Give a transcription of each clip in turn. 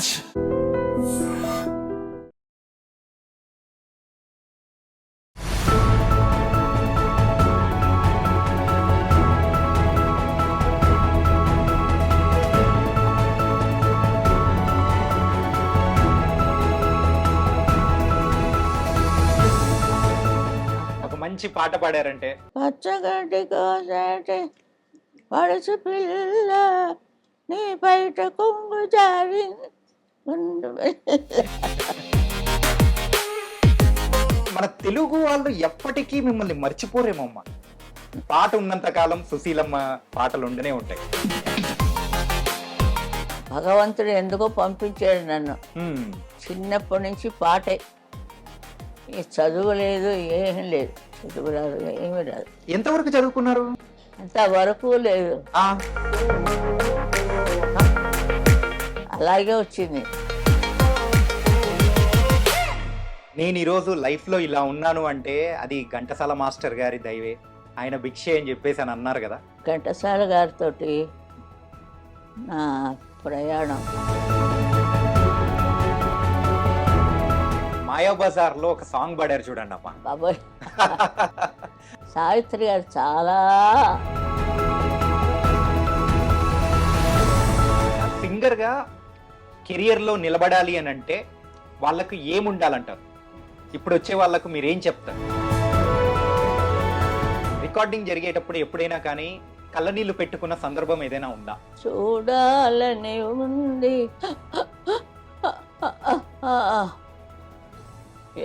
రాజ్. ఒక మంచి పాట పాడారంటే పచ్చగడ్డి కోసేటి పడుచు పిల్ల నీ బయట కొంగు జారి మన తెలుగు వాళ్ళు ఎప్పటికీ మిమ్మల్ని మర్చిపోరేమమ్మా. పాట ఉన్నంత కాలం సుశీలమ్మ పాటలు ఉండనే ఉంటాయి. భగవంతుడు ఎందుకో పంపించాడు నన్ను. హ్మ్. చిన్నప్పటి నుంచి పాటే, ఈ చదువు లేదు ఏమీ లేదు, చదువు రాదు ఏమీ రాదు, ఎంతవరకు చదువుకున్నారు? అంతవరకు లేదు, ఆ, అలాగే వచ్చింది. నేను ఈరోజు లైఫ్లో ఇలా ఉన్నాను అంటే అది ఘంటసాల మాస్టర్ గారి దైవే, ఆయన భిక్షే అని చెప్పేసి అని అన్నారు కదా. ఘంటసాల గారితో నా ప్రయాణం మాయాబజార్లో ఒక సాంగ్ పాడారు చూడండి అమ్మా. బాబోయ్, సావిత్రి గారు చాలా సింగర్గా కెరియర్లో నిలబడాలి అని అంటే వాళ్ళకు ఏముండాలంటారు? ఇప్పుడు వచ్చే వాళ్ళకు మీరేం చెప్తారు? రికార్డింగ్ జరిగేటప్పుడు ఎప్పుడైనా కానీ కళ్ళనీళ్ళు పెట్టుకున్న సందర్భం ఏదైనా ఉందా? చూడాలని ఉంది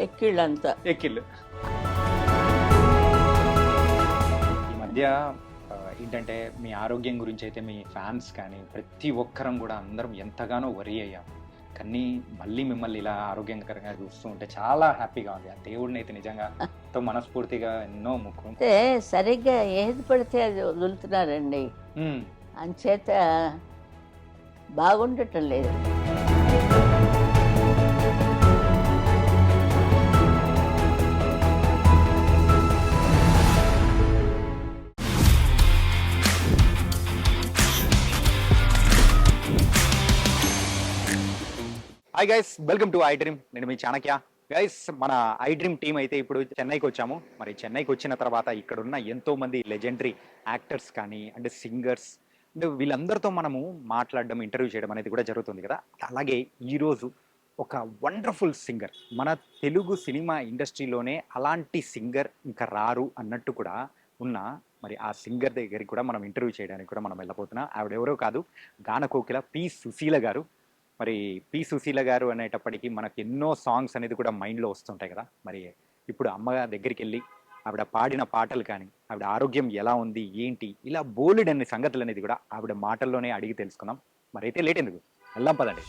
ఎక్కిళ్ళంతా. ఎక్కిళ్ళు ఈ మధ్య ఏంటంటే మీ ఆరోగ్యం గురించి అయితే మీ ఫ్యాన్స్ కానీ ప్రతి ఒక్కరం కూడా అందరం ఎంతగానో వరి అయ్యాం. కానీ మళ్ళీ మిమ్మల్ని ఇలా ఆరోగ్యకరంగా చూస్తూ ఉంటే చాలా హ్యాపీగా ఉంది. ఆ దేవుడిని అయితే నిజంగా ఎంతో మనస్ఫూర్తిగా ఎన్నో ముక్కు. అంటే సరిగ్గా ఏది పడితే అది వదులుతున్నారండి, అంచేత బాగుండటం లేదు. Hi guys, welcome to I dream. నేను మీ చాణక్య. గైస్, మన ఐ డ్రీమ్ టీం అయితే ఇప్పుడు చెన్నైకి వచ్చాము. మరి చెన్నైకి వచ్చిన తర్వాత ఇక్కడ ఉన్న ఎంతో మంది లెజెండరీ యాక్టర్స్ కానీ అంటే సింగర్స్ అంటే వీళ్ళందరితో మనము మాట్లాడడం, ఇంటర్వ్యూ చేయడం అనేది కూడా జరుగుతుంది కదా. అలాగే ఈరోజు ఒక వండర్ఫుల్ సింగర్, మన తెలుగు సినిమా ఇండస్ట్రీలోనే అలాంటి సింగర్ ఇంకా రారు అన్నట్టు కూడా ఉన్న మరి ఆ సింగర్ దగ్గరికి కూడా మనం ఇంటర్వ్యూ చేయడానికి కూడా మనం వెళ్ళబోతున్నాం. ఆవిడెవరో కాదు, గాన కోకిల పి సుశీల గారు. మరి పి సుశీల గారు అనేటప్పటికీ మనకు ఎన్నో సాంగ్స్ అనేది కూడా మైండ్లో వస్తుంటాయి కదా. మరి ఇప్పుడు అమ్మ దగ్గరికి వెళ్ళి ఆవిడ పాడిన పాటలు కానీ, ఆవిడ ఆరోగ్యం ఎలా ఉంది ఏంటి, ఇలా బోలెడ్ అనే సంగతులు అనేది కూడా ఆవిడ మాటల్లోనే అడిగి తెలుసుకుందాం. మరి అయితే లేట్ ఎందుకు, వెళ్దాం పదండి.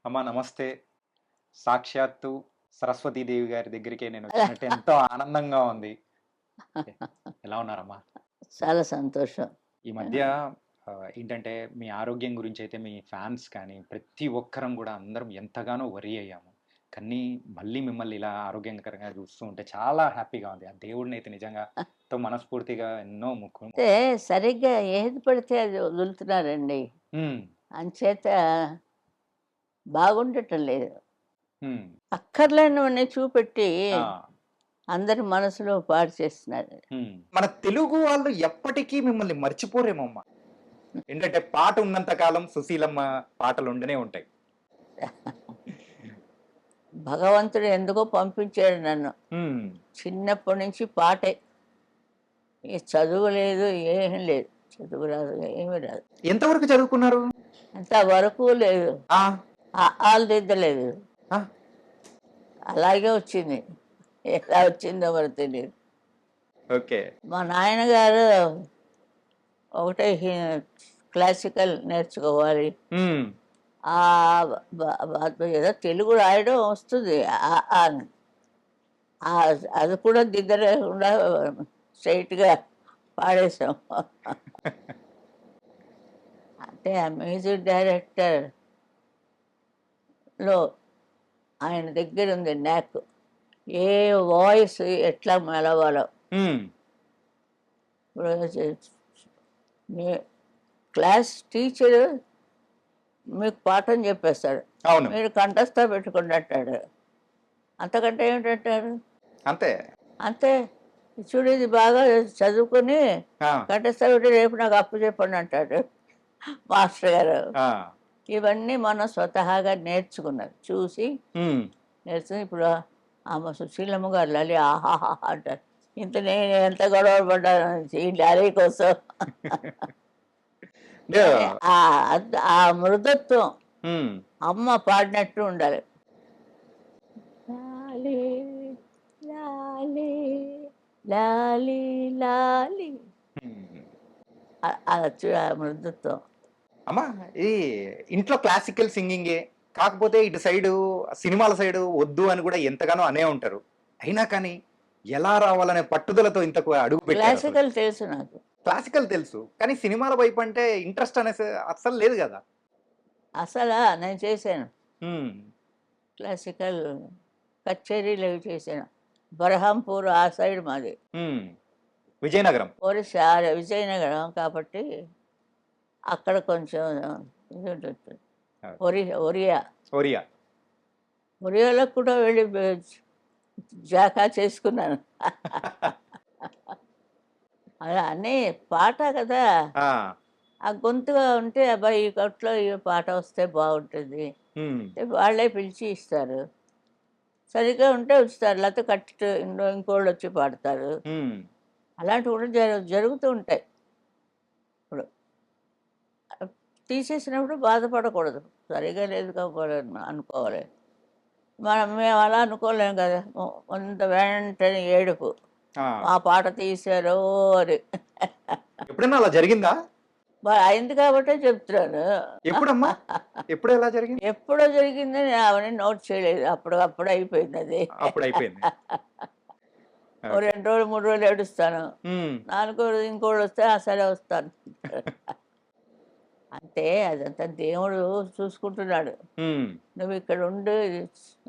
అమ్మా నమస్తే. సాక్షాత్తు సరస్వతీదేవి గారి దగ్గరికి నేను వచ్చినట్టు ఎంతో ఆనందంగా ఉంది. ఎలా ఉన్నారమ్మా? చాలా సంతోషం. ఈ మధ్య ఏంటంటే మీ ఆరోగ్యం గురించి అయితే మీ ఫ్యాన్స్ కానీ ప్రతి ఒక్కరం కూడా అందరం ఎంతగానో వరి అయ్యాము. కానీ మళ్ళీ మిమ్మల్ని ఇలా ఆరోగ్యకరంగా చూస్తూ ఉంటే చాలా హ్యాపీగా ఉంది. ఆ దేవుడిని అయితే నిజంగా ఎంతో మనస్ఫూర్తిగా ఎన్నో ముక్కు. అంటే సరిగ్గా ఏది పడితే అది వదులుతున్నారండి, అంచేత బాగుండటం లేదు. అక్కర్లేనివన్నీ చూపెట్టి అందరి మనసులో పాడు చేస్తున్నారు. మన తెలుగు వాళ్ళు ఎప్పటికీ మిమ్మల్ని మర్చిపోరేమమ్మా. ఏంటంటే పాట ఉన్నంత కాలం సుశీలమ్మ పాటలు ఉండనే ఉంటాయి. భగవంతుడు ఎందుకో పంపించాడు నన్ను. చిన్నప్పటి నుంచి పాటే, ఈ చదువు లేదు ఏమీ లేదు, చదువు రాదు ఏమీ రాదు. ఎంతవరకు చదువుకున్నారు? అంతవరకు లేదు, ఆలు దిద్దలేదు, అలాగే వచ్చింది. ఎలా వచ్చిందో మరి తెలియదు. ఓకే. మా నాయనగారు ఒకటే క్లాసికల్ నేర్చుకోవాలి, ఏదో తెలుగు రాయడం వస్తుంది, అది కూడా దిద్దలేకుండా స్ట్రైట్గా పాడేశాం. అంటే ఆ మ్యూజిక్ డైరెక్టర్ లో ఆయన దగ్గర ఉంది నాక్, ఏ వాయిస్ ఎట్లా మెలవాలో. హ్మ్. ఇప్పుడు మీ క్లాస్ టీచరు మీకు పాఠం చెప్పేస్తాడు, అవును. మీరు కంఠస్థ పెట్టుకుని అంటాడు. అంతకంటే ఏమిటంటారు? అంతే. అంతే. చూడు ఇది బాగా చదువుకొని ఆ! కంఠస్థ పెట్టి రేపు నాకు అప్పు చెప్పండి అంటాడు మాస్టర్ గారు. ఆ! ఇవన్నీ మనం స్వతహాగా నేర్చుకున్నది, చూసి హ్మ్. నేర్చుకుని. ఇప్పుడు ఆమె సుశీలమ్మ గారు లలి ఆహాహా అంటారు. ఇంత నేను ఎంత గొడవ పడ్డాను ఈ లాలి కోసం. అంటే కానీ ఆ మృదుత్వం హ్మ్. అమ్మ పాడినట్టు ఉండాలి. లాలి లాలి లాలి లాలి, హ్మ్. ఆ మృదుత్వం. అమ్మా ఈ ఇంట్లో క్లాసికల్ సింగింగే. కాకపోతే ఇటు సైడు సినిమాల సైడు వద్దు అని గూడా ఎంతగానో అనే ఉంటారు. అయినా కానీ ఎలా రావాలనే పట్టుదలతో ఇంతకు అడుగు పెట్టారసలు. క్లాసికల్ తెలుసు నాకు. క్లాసికల్ తెలుసు. కానీ సినిమాల వైపంటే ఇంట్రెస్ట్ అనేసి అస్సలు లేదు గదా! అసలా నేను చేశాను హ్మ్. క్లాసికల్ కచేరీలు అవి చేశాను. బర్హాంపూర్ ఆ సైడ్ మాది, హ్మ్. విజయనగరం. ఒరిస్సా విజయనగరం కాబట్టి అక్కడ కొంచెం ఇది ఉంటుంది. ఆ! ఒరియా, ఒరియా. ఒరియాలో కూడా వెళ్ళి జాకా చేసుకున్నాను. అలా అన్నీ పాట కదా, ఆ! ఆ గొంతుగా ఉంటే అబ్బాయి ఈ కొట్లో ఈ పాట వస్తే బాగుంటుంది హ్మ్. అంటే వాళ్ళే పిలిచి ఇస్తారు. సరిగ్గా ఉంటే ఉంచుతారు, లేకపోతే కట్టి ఇంకోళ్ళు వచ్చి పాడతారు. హ్మ్. అలాంటివి కూడా జరుగుతూ ఉంటాయి. ఇప్పుడు తీసేసినప్పుడు బాధపడకూడదు, సరిగా లేదు కాబట్టి అనుకోవాలి. మేము అలా అనుకోలేం కదా, కొంత వెంటనే ఏడుపు, ఆ! ఆ పాట తీశారు అని. ఎప్పుడైనా అలా జరిగిందా? మరి అయింది కాబట్టే చెప్తున్నాను. ఎప్పుడమ్మా? ఎప్పుడు ఎలా జరిగింది? ఎప్పుడో జరిగిందని అవన్నీ నోట్ చేయలేదు, అప్పుడు అయిపోయింది అది. అప్పుడయిపోయింది. ఓ ఓకే. 2 రోజులు 3 రోజులు ఏడుస్తాను. హ్మ్. నాలుగో రోజు ఇంకోళ్ళు వస్తే సరే వస్తాను. అంతే, అదంతా దేవుడు చూసుకుంటున్నాడు. హ్మ్. నువ్వు ఇక్కడ ఉండు,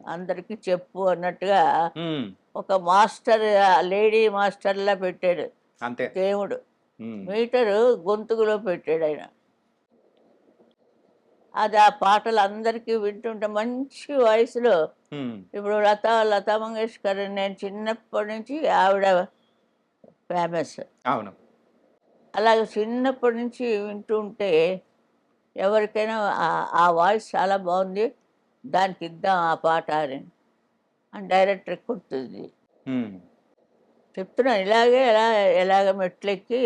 అందరికీ చెప్పు అన్నట్టుగా హ్మ్. ఒక మాస్టర్, లేడీ మాస్టర్లా పెట్టాడు అంతే. దేవుడు. హ్మ్. మీటరు గొంతుకులో పెట్టాడు ఆయన. అది ఆ పాటలు అందరికీ వింటుంటే మంచి వయసులో. హ్మ్. ఇప్పుడు లతా మంగేష్కర్ నేను చిన్నప్పటి నుంచి ఆవిడ ఫేమస్. అవును. అలాగే చిన్నప్పటి నుంచి వింటూ ఉంటే ఎవరికైనా ఆ వాయిస్ చాలా బాగుంది, దానికి ఇద్దాం ఆ పాట అని డైరెక్టర్కి గుర్తుంది. హ్మ్. చెప్తున్నాను ఇలాగే ఎలాగ మెట్లెక్కి,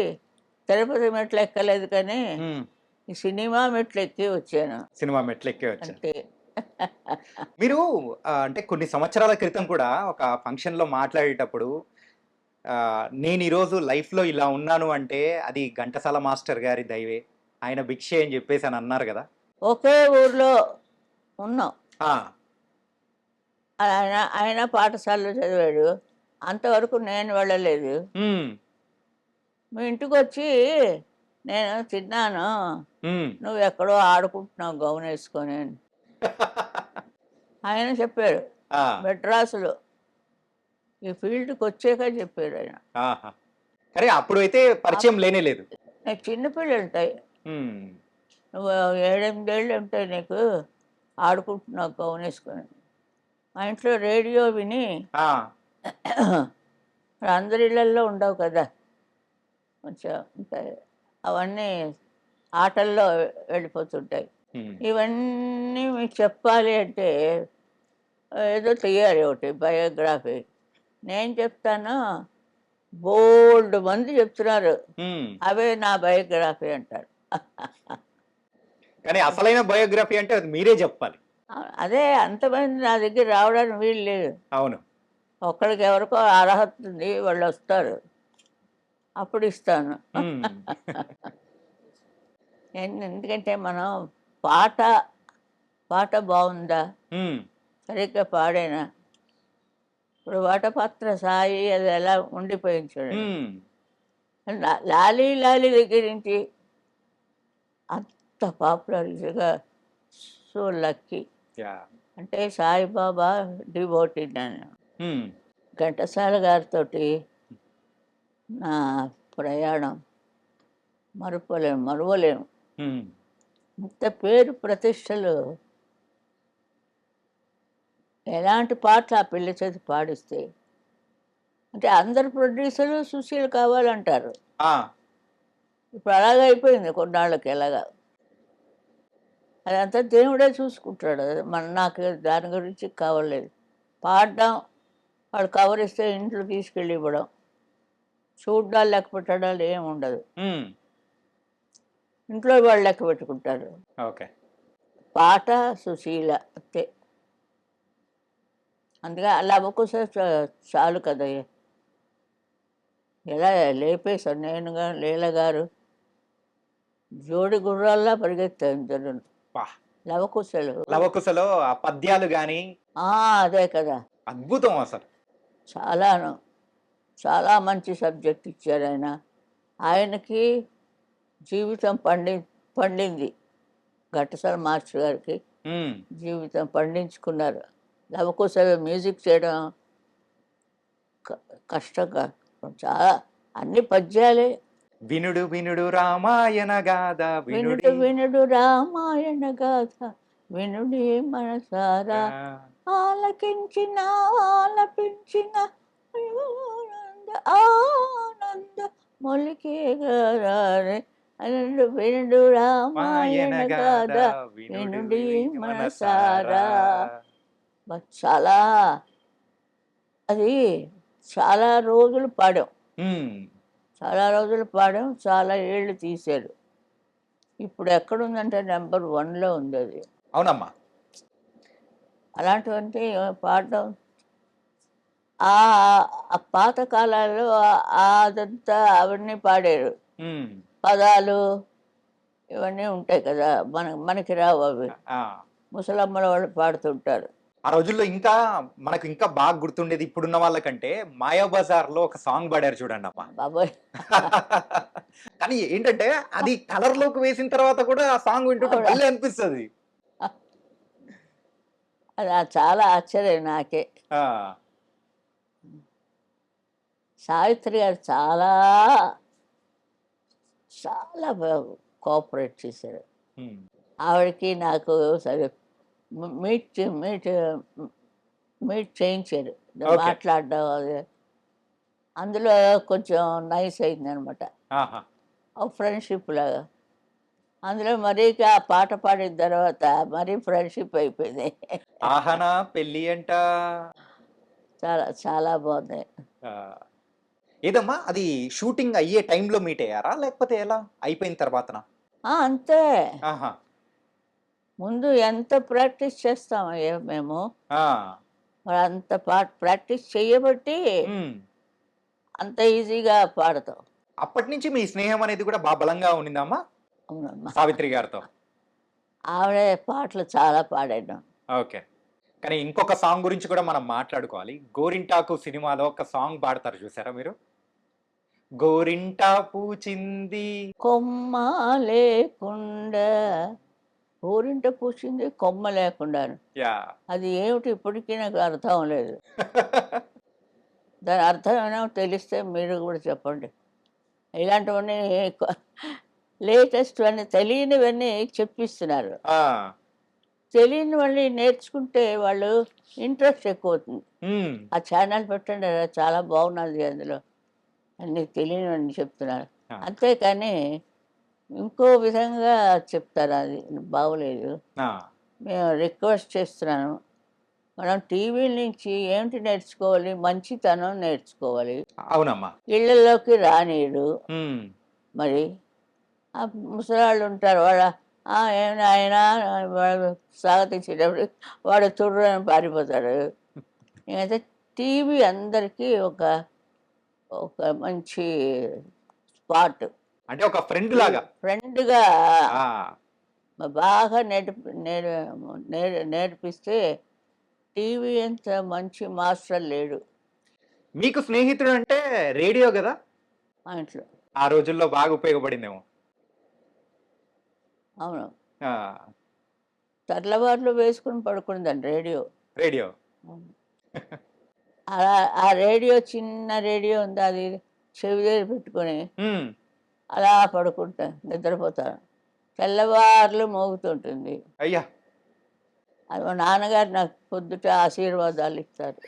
తిరుపతి మెట్లు ఎక్కలేదు కానీ హ్మ్. ఈ సినిమా మెట్లు ఎక్కి వచ్చాను సినిమా మెట్లెక్కే వచ్చారు. అంతే. మీరు అంటే కొన్ని సంవత్సరాల క్రితం కూడా ఒక ఫంక్షన్‌లో మాట్లాడేటప్పుడు నేను ఈరోజు లైఫ్‌లో ఇలా ఉన్నాను అంటే అది ఘంటసాల మాస్టర్ గారి దయవే. ఆయన భిక్షే అని జెప్పేసి అని అన్నారు గదా! ఒకే ఊర్లో ఉన్నాం. ఆ! ఆయన ఆయన పాఠశాలలో చదివాడు, అంతవరకు నేను వెళ్ళలేదు. హ్మ్. మీ ఇంటికొచ్చి నేను తిన్నాను, హ్మ్. నువ్వెక్కడో ఆడుకుంటున్నావు గౌన్ వేసుకొని అని ఆయన చెప్పారు. ఆ! మెడ్రాసులో ఈ ఫీల్డ్కి వచ్చాక చెప్పారు ఆయన. ఆహా! కానీ అప్పుడైతే పరిచయం లేనే లేదు. నీకు చిన్న పిల్లలు ఉంటాయి, హ్మ్. నువ్వు 7, 8 ఏళ్ళు ఉంటాయి నీకు, ఆడుకుంటున్నావు గౌన్ వేసుకొని. మా ఇంట్లో రేడియో విని ఆ! అందరి ఇళ్ళల్లో ఉండవు కదా, కొంచెం ఉంటాయి, అవన్నీ ఆటల్లో వెళ్ళిపోతుంటాయి. హ్మ్. ఇవన్నీ మీకు చెప్పాలి అంటే ఏదో తీయాలి ఒకటి బయోగ్రఫీ. నేను చెప్తాను, బోల్డ్ మంది చెప్తున్నారు, హ్మ్. అవే నా బయోగ్రఫీ అంటారు. కానీ అసలైన బయోగ్రఫీ అంటే అది మీరే జెప్పాలి. అదే అంతమంది నా దగ్గర రావడానికి వీలు లేదు. అవును. ఒక్కడికి ఎవరికో అర్హత ఉంది, వాళ్ళు వస్తారు, అప్పుడు ఇస్తాను. హ్మ్. ఎందుకంటే మనం పాట పాట బాగుందా, హ్మ్. సరిగ్గా పాడేనా. ఇప్పుడు వటపత్ర సాయి అది ఎలా ఉండిపోయింది చూడండి. హ్మ్. లాలీ లాలీ దగ్గర నుంచి అంత పాపులర్గా, సో లక్కీ. యాహ్! అంటే సాయిబాబా డివోటీ నేను. హ్మ్. ఘంటసాల గారితోటి నా ప్రయాణం మరువలేము. హ్మ్. ఇంత పేరు ప్రతిష్టలు ఎలాంటి పాటలు ఆ పిల్ల చేతి పాడిస్తే అంటే అందరు ప్రొడ్యూసర్లు సుశీల్ కావాలంటారు. ఆ! ఇప్పుడు అలాగే అయిపోయింది కొన్నాళ్ళకి ఎలాగా. అదంతా దేవుడే చూసుకుంటాడు. అది నాకు దాని గురించి కావలేదు. పాడడం, వాడు కవర్ ఇస్తే ఇంట్లో తీసుకెళ్ళి ఇవ్వడం, చూడ్డాలు లెక్క పెట్టడాలు ఏమి ఉండదు. హ్మ్. ఇంట్లో వాళ్ళు లెక్క పెట్టుకుంటారు. ఓకే. పాట సుశీల అంతే. అందుకే అలా అవ్వకోసే చాలు కదా. ఎలా లేపేశారు నేనుగా లీల గారు జోడి గుర్రాల్లా పరిగెత్తారు ఇద్దరు వాహ్! లవకుశలు. లవకుశలో ఆ పద్యాలు గాని అదే కదా. అద్భుతం అసలు. చాలాను చాలా మంచి సబ్జెక్ట్ ఇచ్చారు ఆయన. ఆయనకి జీవితం పండింది. ఘంటసాల మాస్టర్ గారికి హ్మ్. జీవితం పండించుకున్నారు. లవకుశలు మ్యూజిక్ చేయడం కష్టంగా చాలా అన్ని పద్యాలే. వినుడు వినుడు రామాయణ గాథ వినుడు వినుడి వినుడు రామాయణ గాథ వినుడి మనసారా ఆలకించిన ఆలపించిన ఆనంద ఆనంద మొలికే గారే వినుడు వినుడు మాయన రామాయణ గాథ గాథ వినుడు వినుడి మనసారా. మనసారా. చాలా అది చాలా రోజులు పాడాం. హ్మ్. చాలా రోజులు పాడాం. చాలా ఏళ్ళు తీశారు. ఇప్పుడు ఎక్కడుందంటే నెంబర్ 1లో ఉంది అది. అవునమ్మా. అలాంటివంటే పాడడం ఆ ఆ పాత కాలాల్లో అదంతా అవన్నీ పాడారు. హ్మ్. పదాలు ఇవన్నీ ఉంటాయి కదా. మనకి రావు అవి. ఆ! ముసలమ్మల వాళ్ళు పాడుతుంటారు. ఆ రోజుల్లో ఇంకా మనకు ఇంకా బాగా గుర్తుండేది ఇప్పుడున్న వాళ్ళకంటే 'మాయాబజార్‌లో' ఒక సాంగ్ పాడారు చూడండమ్మా. బాబోయ్! కానీ ఏంటంటే అది కలర్‌లోకి వేసిన తర్వాత కూడా ఆ సాంగ్ వింటుంటే అవునా? భలే అనిపిస్తది. అది చాలా ఆశ్చర్యం నాకే. ఆ! సావిత్రి గారు చాలా చాలా కోఆపరేట్ చేశారు. హ్మ్. ఆవిడకి నాకు సరే మీట్ మీట్ మీట్ చేయించారు. ఓకే. మాట్లాడడం అది. అందులో కొంచెం నైస్ అయిందనమాట. ఆహా! ఒక ఫ్రెండ్‌షిప్ లాగా. అందులో మరీ ఆ పాట పాడిన తర్వాత మరీ ఫ్రెండ్‌షిప్ అయిపోయింది. ఆహనా పెళ్లి అంట. చాలా చాలా బాగుంది. ఆ! ఏదమ్మా అది షూటింగ్ అయ్యే టైంలో మీట్ అయ్యారా? లేకపోతే ఎలా? అయిపోయిన తర్వాతనా? అంతే. ఆహా! ముందు ఎంత ప్రాక్టీస్ చేస్తామయ్యా మేము. ఆ! మరి అంత ప్రాక్టీస్ చేయబట్టి హ్మ్. అంత ఈజీగా పాడతాం. అప్పటినుంచి మీ స్నేహం అనేది కూడా బలంగా ఉండిందమ్మా? అవునమ్మా. సావిత్రి గారితో. ఆవిడ పాటలు చాలా పాడాను. ఓకే. కానీ ఇంకొక సాంగ్ గురించి కూడా మనం మాట్లాడుకోవాలి. 'గోరింటాకు' సినిమాలో ఒక సాంగ్ పాడతారు చూసారా మీరు? గోరింటా పూచింది. కొమ్మ లేకుండా ఊరింట పూసింది కొమ్మ లేకుండాను. యాహ్! అది ఏమిటి ఇప్పటికీ నాకు అర్థం లేదు. దాని అర్థం ఏమైనా తెలిస్తే మీరు కూడా చెప్పండి. ఇలాంటివన్నీ లేటెస్ట్‌వన్నీ తెలియనివన్నీ చెప్పిస్తున్నారు. ఆ! తెలియనివన్నీ నేర్చుకుంటే వాళ్ళు ఇంట్రెస్ట్ ఎక్కువవుతుంది. హ్మ్. ఆ ఛానల్ పెట్టండి చాలా బాగున్నది అందులో. అన్నీ తెలియనివన్నీ చెప్తున్నారు. ఆ! అంతేకాని ఇంకో విధంగా చెప్తారు అది బాగోలేదు. ఆ! మేము రిక్వెస్ట్ చేస్తున్నాను. మనం టీవీల నుంచి ఏమిటి నేర్చుకోవాలి? మంచితనం నేర్చుకోవాలి. అవునమ్మా. ఇళ్ళల్లోకి రానీయడు. హ్మ్. మరి ఆ ముసలాళ్ళు ఉంటారు. "ఏం నాయనా" వాడు స్వాగతించేటప్పుడు వాడు తుర్రున పారిపోతాడు. ఇంకైతే టీవీ అందరికీ ఒక ఒక మంచి స్పాట్. అంటే ఒక ఫ్రెండ్ లాగా. ఫ్రెండ్‌గా ఆ! బాగా నేర్పిస్తే టీవీ అంత మంచి మాస్టర్ లేడు మీకు స్నేహితుడంటే రేడియో గదా! మా ఇంట్లో. ఆ రోజుల్లో బాగా ఉపయోగపడిందేమో. అవును. ఆ! తెల్లవారులు వేసుకుని పడుకుందండి రేడియో. రేడియో. అలా ఆ రేడియో చిన్న రేడియో ఉంది, అది చెవి దగ్గర పెట్టుకొని హ్మ్. అలా పడుకుంటా నిద్రపోతాను. తెల్లవారులు మోగుతుంటుంది. అయ్యా! అది మా నాన్నగారు నాకు పొద్దుట ఆశీర్వాదాలు ఇస్తారు.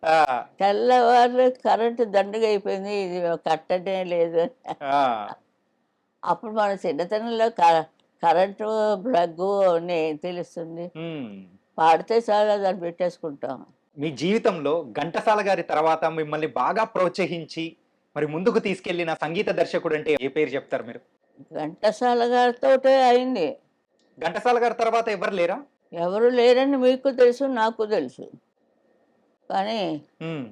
ఆ! తెల్లవారులు కరెంటు దండుగ అయిపోయింది, ఇది కట్టనే లేదు అని. ఆ! అప్పుడు మన చిన్నతనంలో కరెంటు ప్లగ్గు అవన్నీ ఏం తెలుస్తుంది. హ్మ్. పాడితే చాలు దాన్ని పెట్టేసుకుంటాం. మీ జీవితంలో ఘంటసాల గారి తర్వాత మిమ్మల్ని బాగా ప్రోత్సహించి, మరి ముందుకు తీసుకెళ్ళిన సంగీత దర్శకుడంటే ఏ పేరు చెప్తారు మీరు? ఘంటసాల గారితోటే అయింది. ఘంటసాల గారి తర్వాత ఎవరు లేరా? ఎవరు లేరని మీకు తెలుసు, నాకు తెలుసు. కానీ హ్మ్.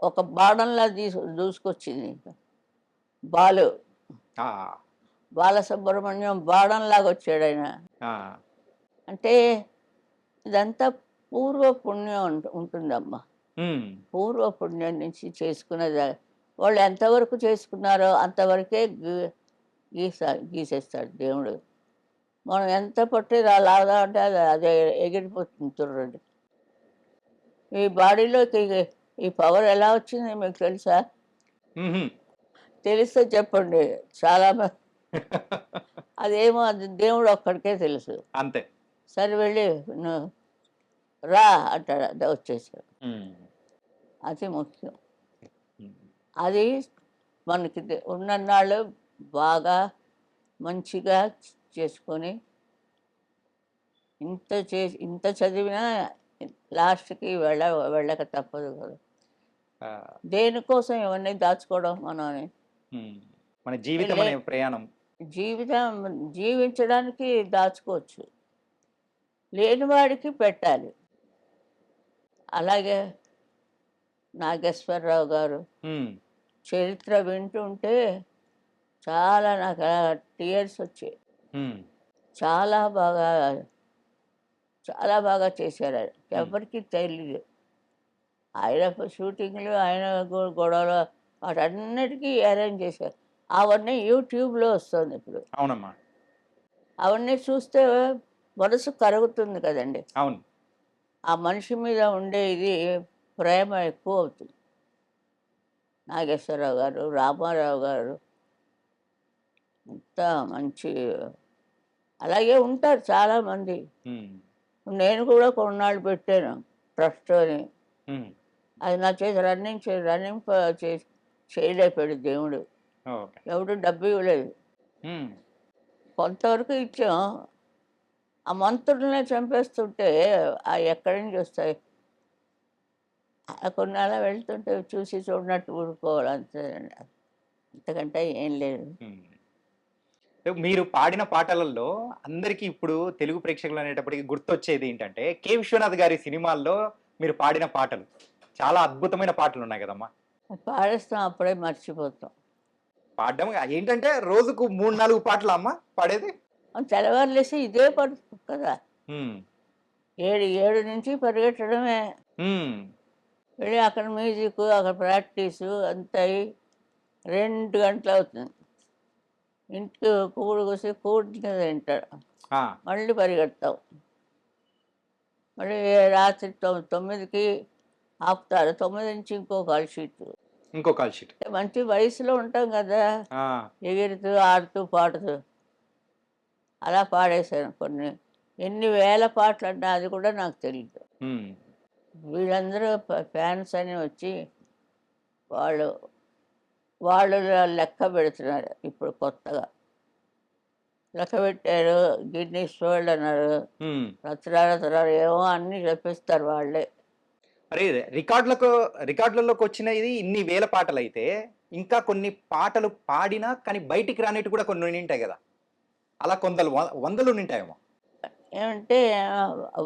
ఒక బాణంలా దూసుకొచ్చింది. బాలు, ఆ! బాలసుబ్రహ్మణ్యం బాణంలాగా వచ్చాడాయన. ఆ! అంటే ఇదంతా పూర్వ పుణ్యం ఉంటుందమ్మా. హ్మ్. పూర్వ పుణ్యం నుంచి చేసుకున్నది. వాళ్ళు ఎంతవరకు చేసుకున్నారో అంతవరకే గీసేస్తాడు దేవుడు. మనం ఎంత పట్టి లాగా అంటే అది అదే ఎగిరిపోతుంది చూడండి. ఈ బాడీలోకి ఈ పవర్ ఎలా వచ్చింది మీకు తెలుసా? హుహు. తెలిస్తే చెప్పండి. చాలా అదేమో అది దేవుడు ఒక్కడికే తెలుసు. అంతే. సరే వెళ్ళి నువ్వు రా అంటాడు, అదే వచ్చేసాడు. హ్మ్. అది ముఖ్యం. హ్మ్. అది మనకి ఉన్నన్నాళ్ళు బాగా మంచిగా చేసుకొని ఇంత చదివినా లాస్ట్‌కి వెళ్ళక తప్పదు కదా! ఆ! దేనికోసం ఇవన్నీ దాచుకోవడం మనం అని. హ్మ్. మన జీవితం లే అనే ప్రయాణం. జీవితం జీవించడానికి దాచుకోవచ్చు. లేనివాడికి పెట్టాలి. అలాగే నాగేశ్వరరావు గారు హ్మ్. చరిత్ర వింటుంటే చాలా నాకు టీయర్స్ వచ్చాయి. హ్మ్. చాలా బాగా, చాలా బాగా చేశారాయన. హ్మ్. ఎవరికీ తెలీదు. ఆయన షూటింగ్‌లు, ఆయన గొడవలు వాటన్నిటికీ అరేంజ్ చేశారు. అవన్నీ యూట్యూబ్‌లో వస్తుంది ఇప్పుడు. అవునమ్మా. అవన్నీ చూస్తే మనసు కరుగుతుంది కదండీ! అవును. ఆ మనిషి మీద ఉండే ఇది ప్రేమ ఎక్కువవుతుంది. నాగేశ్వరరావు గారు, రామారావు గారు అంతా మంచి, అలాగే ఉంటారు చాలామంది. హ్మ్. నేను కూడా కొన్నాళ్ళు పెట్టాను ట్రస్ట్ అని. హ్మ్. అది నా చేతి రన్నింగ్ చేయలేకపోయాడు దేవుడు. ఓకే. ఎవడు డబ్బు ఇవ్వలేదు. హ్మ్. కొంతవరకు ఇచ్చాం. ఆ మంత్రులనే చంపేస్తుంటే ఎక్కడి నుంచి వస్తాయి? కొన్నాళ్ళ వెళ్తుంటే చూసి చూడనట్టు ఊరుకోవాలి అంతేనండి. అంతకంటే ఏం లేదు. హ్మ్. మీరు పాడిన పాటలలో అందరికీ ఇప్పుడు తెలుగు ప్రేక్షకులు అనేటప్పటికి గుర్తొచ్చేది ఏంటంటే, 'కె. విశ్వనాథ్' గారి సినిమాల్లో మీరు పాడిన పాటలు. చాలా అద్భుతమైన పాటలున్నాయి గదమ్మా! పాడేస్తాం, అప్పుడే మర్చిపోతాం. పాడడం ఏంటంటే రోజుకు 3, 4 పాటలా అమ్మా పాడేది? తెల్లవారు లేసి ఇదే పని కదా! హ్మ్. 7 నుంచి పరిగెట్టడమే. హ్మ్. వెళ్ళి అక్కడ మ్యూజిక్కు, అక్కడ ప్రాక్టీసు అంతా అయ్యి 2 గంటలవుతుంది. ఇంటికి కూసి కూర్చుని తింటాడు. ఆ! మళ్ళీ పరిగెడతాం. మళ్ళీ రాత్రి 9కి ఆపుతారు. 9 నుంచి ఇంకో కాల్ షీటు. ఇంకో కాల్ షీట్. మంచి వయసులో ఉంటాం కదా! ఆ! ఎగురుతూ, ఆడుతూ, పాడుతూ అలా పాడేశాను కొన్ని. ఎన్ని వేల పాటలంటే అది కూడా నాకు తెలీదు. హ్మ్. వీళ్ళందరూ ఫ్యాన్స్ అని వచ్చి వాళ్ళు వాళ్ళు లెక్క పెడుతున్నారు ఇప్పుడు కొత్తగా. లెక్క పెట్టారు, గిన్నీస్ వరల్డ్ అన్నారు, హ్మ్. రచనారచనాలు ఏమో అన్నీ చెప్పిస్తారు వాళ్ళే. మరి రికార్డులలోకొచ్చినయి ఇన్ని వేల పాటలైతే, ఇంకా కొన్ని పాటలు పాడినా కానీ బయటికి రానిటివి కూడా కొన్ని ఉండింటాయి గదా! అలా కొందలు వందలు ఉండింటాయేమో. ఏమంటే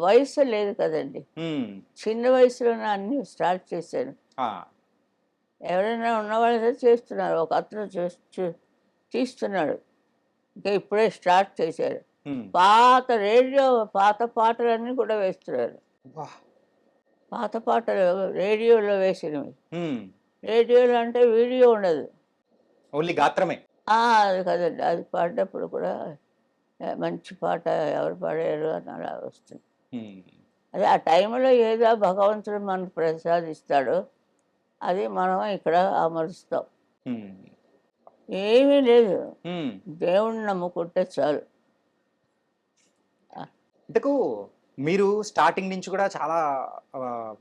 వయసు లేదు కదండి. హ్మ్. చిన్న వయసులోనే అన్నీ స్టార్ట్ చేశాను. ఆ! ఎవరైనా ఉన్నవాళ్ళైతే చేస్తున్నారు. ఒక అతను తీస్తున్నాడు. ఇంకా ఇప్పుడే స్టార్ట్ చేశారు. హ్మ్. పాత పాటలన్నీ కూడా వేస్తున్నారు. వాహ్! పాత పాటలు రేడియోలో వేసినవి. హ్మ్. రేడియోలో అంటే వీడియో ఉండదు. ఓన్లీ గాత్రమే. అది కదండి. అది పాడినప్పుడు కూడా మంచి పాట ఎవరు పాడారు అని అలా వస్తుంది. ఉమ్. అదే ఆ టైంలో ఏదో భగవంతుడు మనకు ప్రసాదిస్తాడో అది మనం ఇక్కడ అమరుస్తాం. ఉమ్. ఏమీ లేదు, ఉమ్. దేవుణ్ణి నమ్ముకుంటే చాలు. ఇంతకు మీరు స్టార్టింగ్ నుంచి కూడా చాలా ఆ,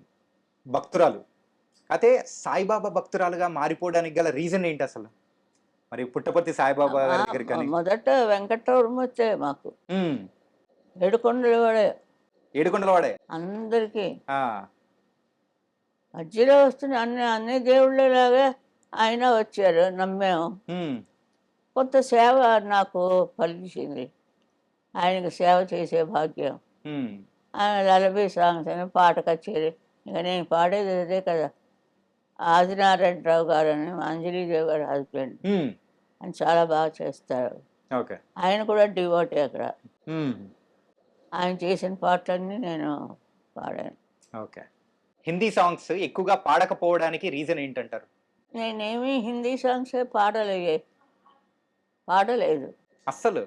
భక్తురాలు. అయితే సాయిబాబా భక్తురాలుగా మారిపోవడానికి గల రీజన్ ఏంటి అసలు? మరి పుట్టపర్తి సాయిబాబా గారి దగ్గరికి కానీ. మొదట వెంకటరమణ వచ్చే మాకు ఉమ్. ఏడుకొండలు వాడే ఏడుకొండల వాడే. అందరికీ. ఆ. మధ్యలో వస్తున్న అన్ని అన్ని దేవుళ్ళలాగా ఆయన వచ్చారు, నమ్మాము. ఉమ్. కొంత సేవ నాకు ఫలించింది, ఆయనకు సేవ చేసే భాగ్యం. ఉమ్. ఆయన లలబీ సాంగ్స్ అని పాట కచేరి, ఇక నేను పాడేది అదే కదా. ఆదినారాయణరావు గారు అని అంజలీదేవి గారి హస్బెండ్, ఉమ్. ఆయన చాలా బాగా చేస్తారు. ఓకే. ఆయన కూడా డివోటీ అక్కడ. ఉమ్. ఆయన చేసిన పాటలన్నీ నేను పాడాను. ఓకే. హిందీ సాంగ్స్ ఎక్కువగా పాడకపోవడానికి రీజన్ ఏంటంటారు? నేనేమి హిందీ సాంగ్సే పాడలేదు. అస్సలు.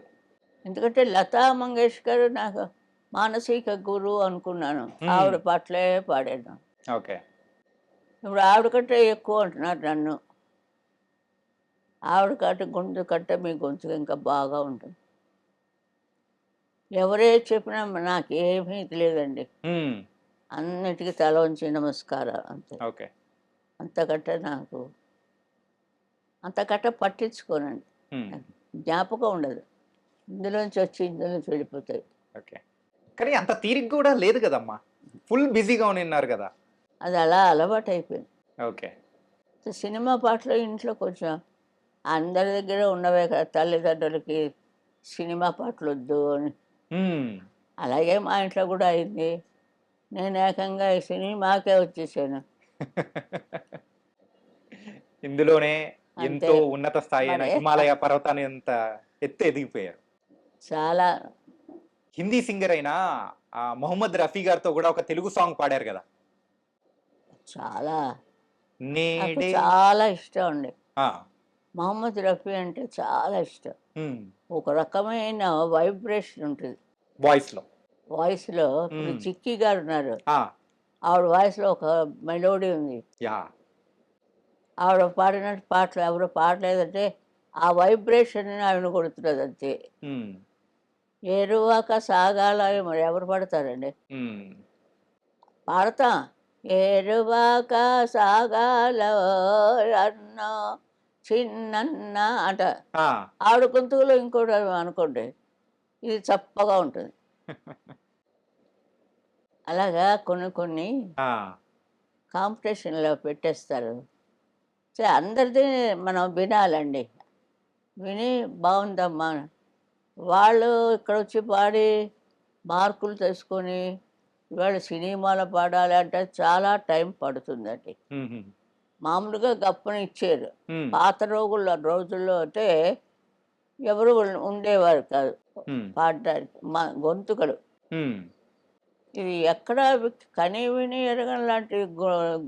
ఎందుకంటే లతా మంగేష్కర్ నాకు మానసిక గురువు అనుకున్నాను. ఆవిడ పాటలే పాడాను. ఓకే. ఇప్పుడు ఆవిడ కంటే ఎక్కువ అంటున్నారు నన్ను. ఆవిడ గొంతు కంటే మీ గొంతు ఇంకా బాగా ఉంటుంది. ఎవరే చెప్పినా నాకేమీ ఇది లేదండి, ఉమ్. అన్నిటికీ తల వంచి నమస్కారం అంతే. ఓకే. అంతకంటే పట్టించుకోనండి. ఉమ్. జ్ఞాపకం ఉండదు, ఇందులోంచి వచ్చి ఇందులోంచి వెళ్ళిపోతాయి. ఓకే. కానీ అంత తీరిక కూడా లేదు కదమ్మా, ఫుల్ బిజీగా ఉన్నారు కదా. అది అలా అలవాటు అయిపోయింది. ఓకే. సినిమా పాటలు ఇంట్లో కొంచెం అందరి దగ్గర ఉన్నవే కదా, తల్లిదండ్రులకి సినిమా పాటలు వద్దు అని. ఉమ్. అలాగే మా ఇంట్లో కూడా అయింది. నేను ఏకంగా ఈ సినిమాకే వచ్చేసాను. ఇందులోనే అంతే. ఎంతో ఉన్నత స్థాయి అయిన మరి హిమాలయ పర్వతాన్ని అంత ఎత్తు ఎదిగిపోయారు. చాలా హిందీ సింగర్ అయిన మొహమ్మద్ రఫీ గారితో కూడా ఒక తెలుగు సాంగ్ పాడారు కదా. చాలా నాకు నేడే. చాలా ఇష్టం అండి. ఆ. మహమ్మద్ రఫీ అంటే చాలా ఇష్టం. ఉమ్. ఒక రకమైన వైబ్రేషన్ ఉంటుంది వాయిస్ లో. వాయిస్లో. ఇప్పుడు మ్మ్. చిక్కీ గారు ఉన్నారు, ఆ. ఆవిడ వాయిస్లో ఒక మెలోడీ ఉంది. యా. ఆవిడ పాడినట్టు పాటలు ఎవరు పాడలేదంటే ఆ వైబ్రేషన్ ఆవిడ కొడుతున్నది అంతే. ఉమ్. ఏరువాక సాగాల మరి ఎవరు పాడతారండి? ఉమ్. పాడతా. ఏరువాక సాగాల అన్న చిన్న అంట. ఆ. ఆవిడ గొంతులో ఇంకోటి అనుకోండి, ఇది చప్పగా ఉంటుంది. అలాగా కొన్ని ఆ. కాంపిటీషన్లో పెట్టేస్తారు. సరే, అందరిది మనం వినాలండి. విని బాగుందమ్మా, వాళ్ళు ఇక్కడ వచ్చి పాడి మార్కులు తెచ్చుకొని ఇవాళ సినిమాలో పాడాలి అంటే చాలా టైం పడుతుందండి. ఉమ్. మామూలుగా గప్పన ఇచ్చారు. ఉమ్. పాత రోజుల్లో అంటే ఎవరు ఉండేవారు కాదు ఉమ్. పాడడానికి మా గొంతుకలు. ఉమ్. ఇది ఎక్కడ కని విని ఎరగని లాంటి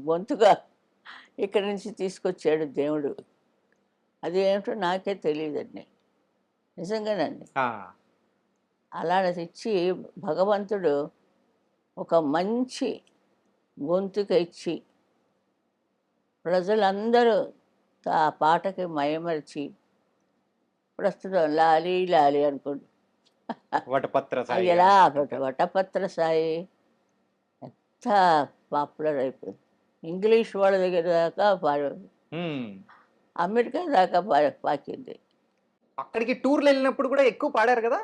గొంతుగా ఇక్కడి నుంచి తీసుకొచ్చాడు దేవుడు. అది ఏమిటో నాకే తెలియదండి, నిజంగానండి. ఆ. అలాంటిది ఇచ్చి భగవంతుడు ఒక మంచి గొంతుక ఇచ్చి ప్రజలందరూ ఆ పాటకి మయమరిచి ప్రస్తుతం లాలి లాలి అనుకోండి. వటపత్ర అది సాయి ఎలా అంటారు. వటపత్ర సాయి ఎంత పాపులర్ అయిపోయింది. ఇంగ్లీష్ వాళ్ళ దగ్గర దాకా ఉమ్. అమెరికా దాకా పాకింది. అక్కడికి టూర్లు వెళ్ళినప్పుడు కూడా ఎక్కువ పాడారు కదా.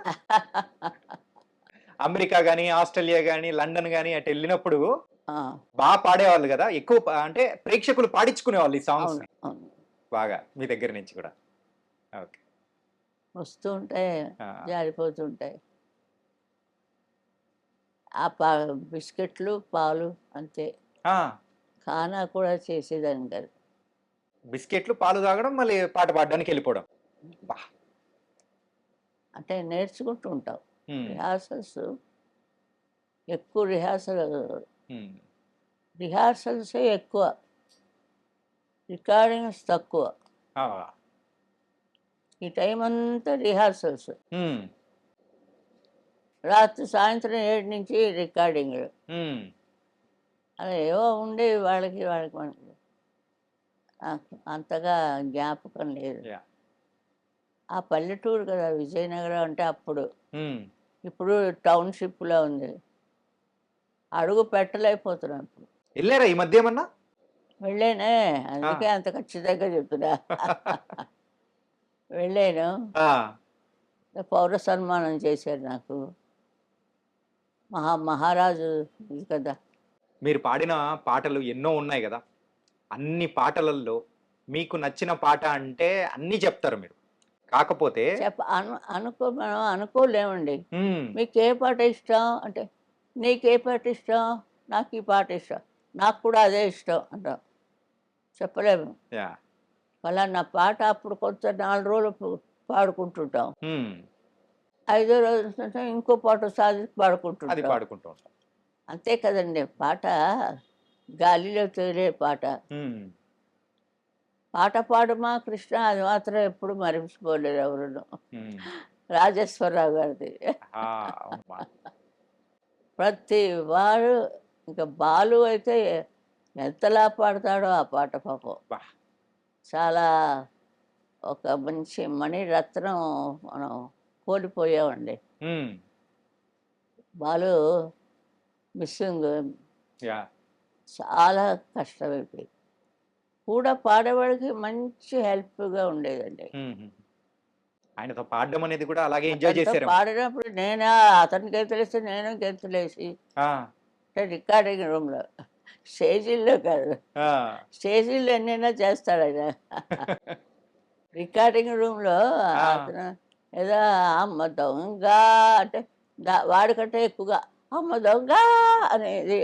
అమెరికా గానీ, ఆస్ట్రేలియా గానీ, లండన్ గానీ అటు వెళ్ళినప్పుడు ఆ, బాగా పాడేవాళ్ళు కదా. ఎక్కువ అంటే ప్రేక్షకులు పాడించుకునేవాళ్ళు ఈ సాంగ్స్ అవును అవును, బాగా మీ దగ్గర నుంచి కూడా. ఓకే. వస్తూ ఉంటాయి, ఆ. జారిపోతుంటాయి. ఆ బిస్కెట్లు పాలు అంతే. ఆ. ఖానా కూడా చేసేదాన్ని కాదు. బిస్కెట్లు పాలు తాగడం మళ్ళీ పాట పాడడానికి వెళ్ళిపోవడం. బా. అంటే నేర్చుకుంటూ ఉంటాం. ఉమ్. రిహార్సల్స్ ఎక్కువ, ఉమ్. రిహార్సల్సే ఎక్కువ, రికార్డింగ్స్ తక్కువ. ఆ. ఈ టైం అంతా రిహార్సల్స్. ఉమ్. రాత్రి సాయంత్రం 7 నుంచి రికార్డింగ్లు. హ్మ్. అలా ఏవో ఉండేవి వాళ్ళకి మనకి. నాకు అంతగా జ్ఞాపకం లేదు. యాహ్! ఆ పల్లెటూరు కదా విజయనగరం అంటే అప్పుడు. హ్మ్. ఇప్పుడు టౌన్‌షిప్‌లా ఉంది. అడుగు పెట్టలేకపోతున్నాం ఇప్పుడు. ఎళ్లారా ఈ మధ్య ఏమన్నా? వెళ్ళానే. ఆ! అందుకే అంత ఖచ్చితంగా చెప్తున్నా. వెళ్ళాను. ఆ! పౌర సన్మానం చేశారు నాకు. మహారాజు ఇది కదా! మీరు పాడిన పాటలు ఎన్నో ఉన్నాయి గదా! అన్ని పాటలల్లో మీకు నచ్చిన పాట అంటే అన్నీ చెప్తారు మీరు. కాకపోతే మనం అనుకోలేమండి. హ్మ్. మీకే పాట ఇష్టం? అంటే, నీకే పాట ఇష్టం? నాకు ఈ పాట ఇష్టం. నాకు కూడా అదే ఇష్టం అంటాం. చెప్పలేము. యాహ్! ఫలానా పాట అప్పుడు కొంత 4 రోజులు పాడుకుంటుంటాం. హ్మ్. ఐదో రోజు ఇంకో పాట సాధించి అది పాడుకుంటుంటాం. పాడుకుంటూ ఉంటాం. అంతే కదండీ! పాట గాలిలో తేలే పాట. హ్మ్. పాట పాడుమా కృష్ణ అది మాత్రం ఎప్పుడు మరిచిపోలేరు ఎవరును. హ్మ్. రాజేశ్వరరావు గారిది. ఆ! అవునమ్మా. ప్రతి వాడు ఇంక బాలు అయితే ఎంతలా పాడతాడో ఆ పాట పాపం. అబ్బా! చాలా ఒక మంచి మణిరత్నం మనం కోల్పోయామండి. హ్మ్. Balu missing yeah! చాలా కష్టమైపోయింది. కూడా పాడేవాడికి మంచి హెల్ప్‌గా ఉండేదండి. హుహు. ఆయనతో పాడడం అనేది కూడా అలాగే ఎంజాయ్ అతనితో చేసారేమో. పాడినప్పుడు అతను గెంతులేస్తే నేను గెంతులేసి ఆ! అంటే రికార్డింగ్ రూమ్‌లో. స్టేజీల్లో కాదు. ఆ! స్టేజీల్లో ఎన్నైనా చేస్తాడాయన. రికార్డింగ్ రూమ్‌లో ఆ! అతను ఏదో అమ్మ దొంగ అంటే వాడికంటే ఎక్కువగా అమ్మ దొంగ అనేది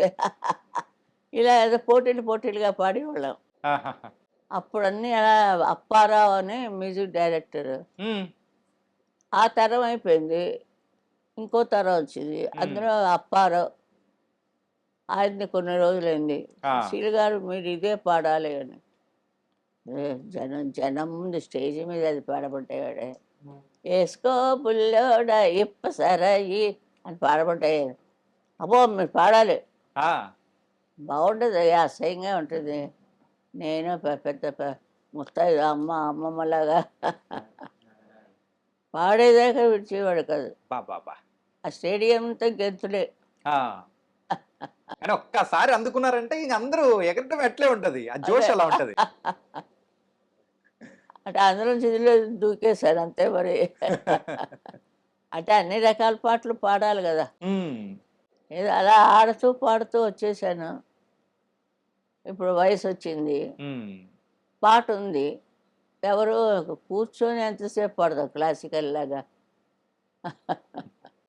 ఇలా ఏదో పోటీలుగా పాడేవాళ్ళం. ఆహాహా! అప్పుడన్నీ అలా అప్పారావు అని మ్యూజిక్ డైరెక్టర్. హ్మ్. ఆ తరం అయిపోయింది. ఇంకో తరం వచ్చింది. హ్మ్. అందులో అప్పారావు ఆయనది కొన్ని రోజులైంది. ఆ! సుశీల్ గారు మీరు ఇదే పాడాలి అని. జనం ముందు స్టేజ్ మీద అది పాడమంటే ఏసుకో బుల్లోడ ఇప్ప సరాయి అని పాడమంటే అబ్బో మీరు పాడాలి ఆ! బాగుంటుంది అసహ్యంగా ఉంటుంది. నేను పెద్ద ముత్తైదు అమ్మమ్మలాగా పాడేదాకా విడిచేవాడు కాదు. అబ్బబ్బబ్బా! ఆ స్టేడియం అంతా గెంతులే. ఆ! కానీ ఒక్కసారి అందుకున్నారంటే ఇంక అందరూ ఎగరటం అట్లే ఉంటది. ఆ అదే జోష్ అలా ఉంటది. అంటే అందులో ఇందులో దూకేశారు అంతే మరి. అంటే అన్ని రకాల పాటలు పాడాలి కదా! హ్మ్. ఏదో అలా ఆడుతూ పాడుతూ వచ్చేసాను. ఇప్పుడు వయసొచ్చింది. హ్మ్. పాటుంది. ఎవరు కూర్చొని ఎంతసేపు పాడతాం క్లాసికల్‌లాగా.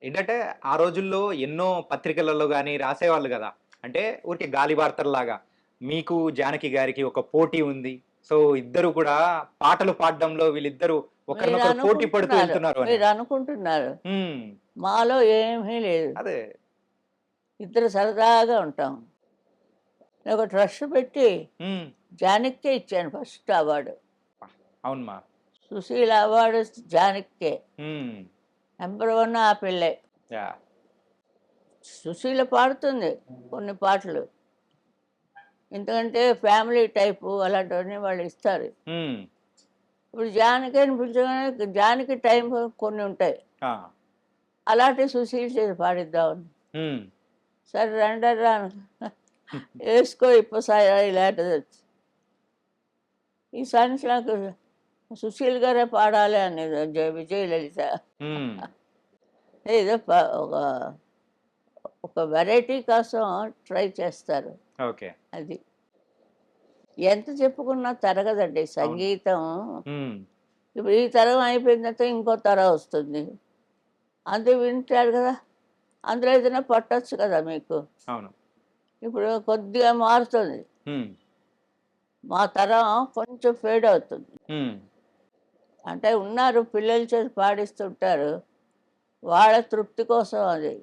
ఏంటంటే ఆ రోజుల్లో ఎన్నో పత్రికలలో గాని రాసేవాళ్ళు గదా! అంటే ఊరికే గాలి వార్తల్లాగా. మీకు 'జానకి' గారికి ఒక పోటీ ఉంది. సో, ఇద్దరు కూడా పాటలు పాడడంలో వీళ్ళిద్దరూ ఒకరినొకరు పోటీ పడుతూ వెళ్తున్నారు అని. మీరనుకుంటున్నారు. హ్మ్. మాలో ఏమీ లేదు. అదే. ఇద్దరు సరదాగా ఉంటాం. నేనొక ట్రస్ట్ పెట్టి హ్మ్. జానకికే ఇచ్చాను ఫస్ట్ అవార్డు. అబ్బా! అవునుమా. 'సుశీల' అవార్డు జానకికే. హ్మ్. నంబర్ 1 ఆ పిల్లే. యాహ్! సుశీల పాడుతుంది కొన్ని పాటలు. ఎందుకంటే ఫ్యామిలీ టైపు అలాంటివన్నీ వాళ్ళు ఇస్తారు. హ్మ్. ఇప్పుడు జానకి అని పిలిచగానే జానకి టైం కొన్ని ఉంటాయి. ఆ! అలాంటివి సుశీల్ చేత పాడిద్దామని. హ్మ్. సరే రండర్రా ఏసుకో ఇప్పసాయ ఇలాంటిది. ఈ సాంగ్స్ నాకు సుశీల్ గారే పాడాలి అనేది విజయలలిత. హ్మ్. ఏదో ఒక ఒక వెరైటీ కోసం ట్రై చేస్తారు. ఓకే. అది. ఎంత చెప్పుకున్నా తరగదండి అవును. సంగీతం. హ్మ్. ఇప్పుడు ఈ తరం అయిపోయిన తర్వాత ఇంకో తరం వస్తుంది. అందరూ వింటారు కదా! అందులో ఏదైనా పట్టొచ్చు కదా మీకు. అవును. ఇప్పుడు కొద్దిగా మారుతుంది. హ్మ్. మా తరం కొంచెం ఫేడ్ అవుతుంది. హ్మ్. అంటే ఉన్నారు పిల్లల చేత పాడిస్తుంటారు. వాళ్ళ తృప్తి కోసం అది.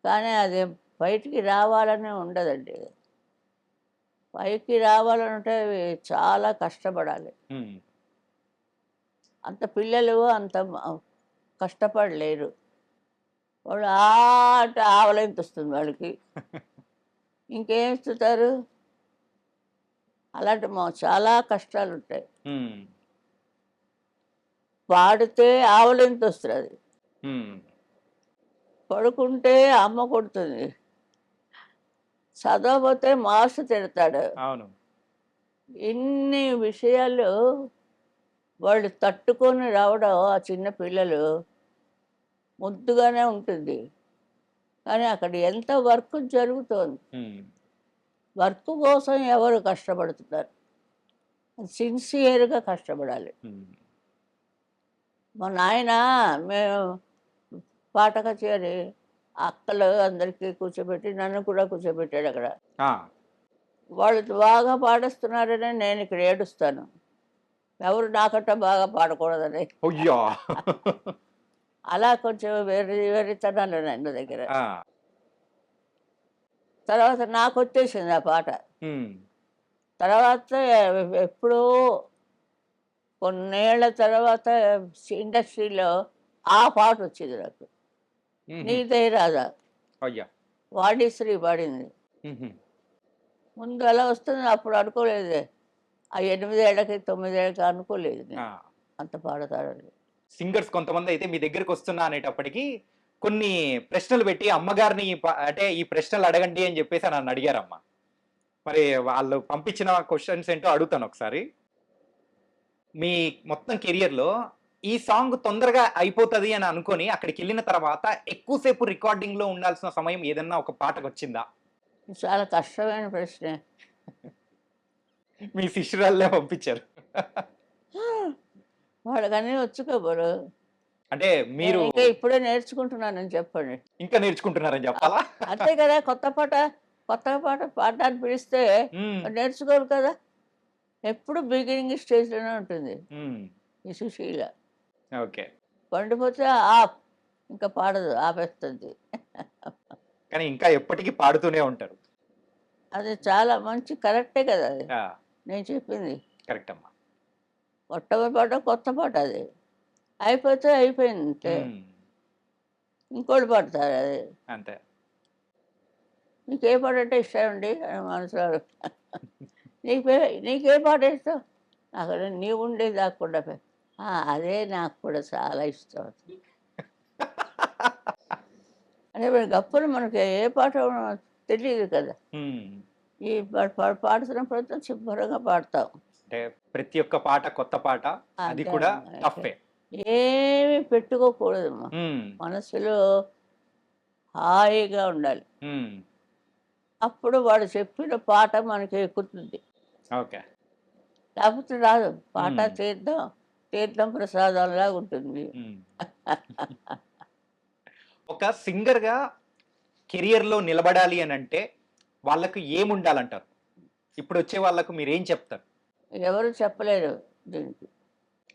కానీ అది బయటికి రావాలని ఉండదండి. పైకి రావాలంటే చాలా కష్టపడాలి. హ్మ్. అంత పిల్లలు అంత కష్టపడలేరు. వాళ్ళు అంటే ఆవలింత వస్తుంది వాళ్ళకి. ఇంకేం ఇస్తుంటారు? అలాంటి చాలా కష్టాలుంటాయి. హ్మ్. పాడితే ఆవలింత వస్తది. హ్మ్. పడుకుంటే అమ్మ కొడుతుంది. చదవకపోతే మాస్టర్ తిడతాడు. అవును. ఇన్ని విషయాలు వాళ్ళు తట్టుకొని రావడం ఆ చిన్న పిల్లలు ముద్దుగానే ఉంటుంది. కానీ అక్కడ ఎంత వర్క్ జరుగుతోంది. హ్మ్. వర్క్ కోసం ఎవరు కష్టపడుతున్నారు? సిన్సియర్‌గా కష్టపడాలి. హ్మ్. మా నాయన మేము పాట కచేరీ అక్కలు అందరికీ కూర్చోబెట్టి నన్ను కూడా కూర్చోబెట్టాడు అక్కడ. ఆ! వాళ్ళు బాగా పాడేస్తున్నారని నేను ఇక్కడ ఏడుస్తాను. ఎవరు నాకంటే బాగా పాడకూడదని. అయ్యా! అలా కొంచెం వెర్రితనాలు నా దగ్గర. ఆ! తర్వాత నాకొచ్చేసింది ఆ పాట. హ్మ్. తర్వాత ఎప్పుడో కొన్నేళ్ల తర్వాత ఇండస్ట్రీలో ఆ పాటొచ్చింది నాకు. హుహు. 'నీదే రాధా' అయ్యా! వాణిశ్రీ పాడింది. హుహు. ముందు అలా వస్తుంది అప్పుడు అనుకోలేదే. ఆ 8 ఏళ్ళకి, 9 ఏళ్ళకి అనుకోలేదు ఆ! నేను. అంత పాడతారని. సింగర్స్ కొంతమందయితే మీ దగ్గరికొస్తున్నా అనేటప్పటికి కొన్ని ప్రశ్నలు పెట్టి అమ్మగారిని అంటే ఈ ప్రశ్నలు అడగండి అని చెప్పేసి నన్నడిగారమ్మ. మరి వాళ్ళు పంపించిన క్వెషన్స్ ఏంటో అడుగుతానొకసారి. మీ మొత్తం కెరియర్‌లో ఈ సాంగ్ తొందరగా అయిపోతది అని అనుకోని అక్కడికెళ్ళిన తర్వాత ఎక్కువ సేపు రికార్డింగ్‌లో ఉండాల్సిన సమయం ఏదన్నా ఒక పాటకొచ్చిందా? చాలా కష్టమైన ప్రశ్నే. మీ శిష్యురాలినే పంపించారు. వాళ్ళకన్నీ వచ్చు కబురు. అంటే నేను మీరు ఇంకా ఇప్పుడే నేర్చుకుంటున్నానని చెప్పండి. ఇంకా నేర్చుకుంటున్నారని అప్ చెప్పాలా? అంతే కదా! కొత్త పాట పాడడానికి పిలిస్తే హ్మ్. నేర్చుకోరు కదా! ఎప్పుడు బిగినింగ్ స్టేజ్‌లోనే ఉంటుంది హ్మ్. ఈ సుశీల. ఓకే. పండిపోతే ఆఫ్. ఇంకా పాడదు ఆపేస్తుంది. కానీ ఇంకా ఎప్పటికి పాడుతూనే ఉంటారు. అది చాలా మంచి కరెక్టే కదా అది. ఆ! నేను చెప్పింది. కరెక్ట్ అమ్మా. మొట్టమొదటి పాట కొత్త పాట అది. అయిపోతే అయిపోయింది అంతే. హ్మ్. ఇంకోటి పాడతారు అది. అంతే. "నీకే పాట అంటే ఇష్టం అండి" అని మనసులో నీకే నీకే పాట ఇష్టం? నాకు నీవుండే దాక్కుండా అదే నాకు కూడా చాలా ఇష్టం. అంటే మరి గప్పున మనకి ఏ పాట తెలీదు కదా! హ్మ్. ఈ పాడుతున్నప్పుడైతే శుభ్రంగా పాడతాం. అంటే ప్రతి ఒక్క పాట కొత్త పాట. అది అంతే కూడా అంతే. టఫ్ఫే. ఏమి పెట్టుకోకూడదమ్మా. హ్మ్. మనసులో హాయిగా ఉండాలి. హ్మ్. అప్పుడు వాడు చెప్పిన పాట మనకి ఎక్కుతుంది. ఓకే. లేకపోతే రాదు. పాట హ్మ్. తీర్థం ప్రసాదంలాగా ఉంటుంది. హ్మ్. ఒక సింగర్‌గా కెరియర్‌లో నిలబడాలి అనంటే వాళ్ళకి ఏముండాలంటారు? ఇప్పుడొచ్చే వాళ్ళకు మీరేం చెప్తారు? ఎవరు చెప్పలేరు దీనికి.